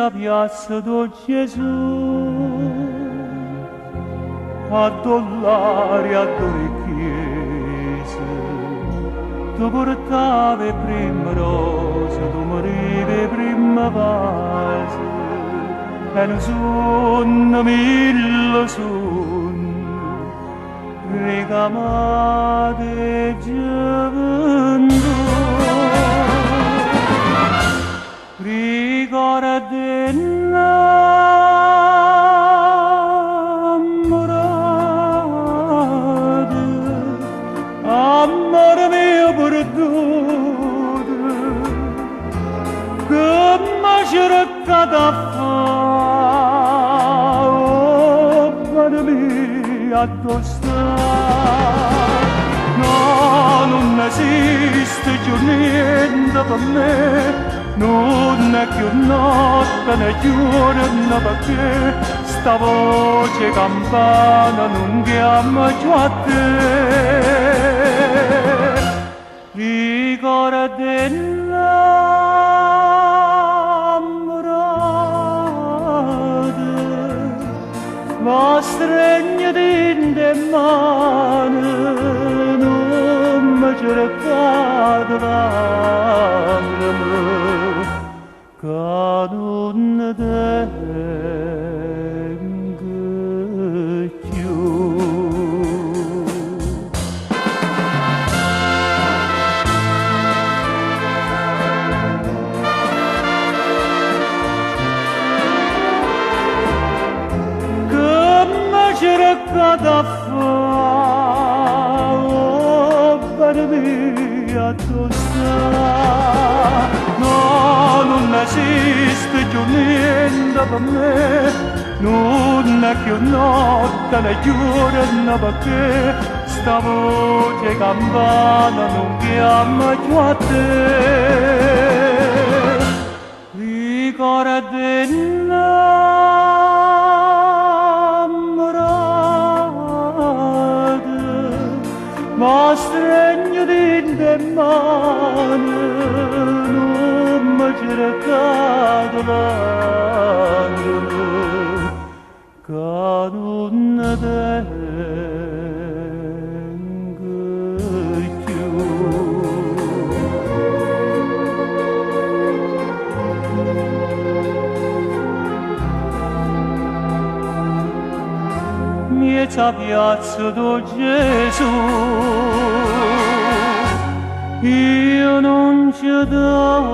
piazza Gesù a dollari a due chiese tu portavi prima rosa tu morivi prima vase e non sono mille sonno ricamate gioventù ricorda innamorata amore mio perduto che mi cercata a fare oh bene mia addosso no non esiste più niente per me non è più notte né giorno perché sta voce campana non chiama più a te ricorda innamorata ma stregnati in te mani non mi cercate l'anima che non tengo più. Che mi cercate a fare, oh, bene mia, addosso. No, non esiste più niente per me, non è più notte né giorno perché sta voce campana non chiama più a te. Ricorda innamorata, ma stregnati in te mani. Cercato l'anima che non tengo più. Miezza piazza Gesù io non ci dormo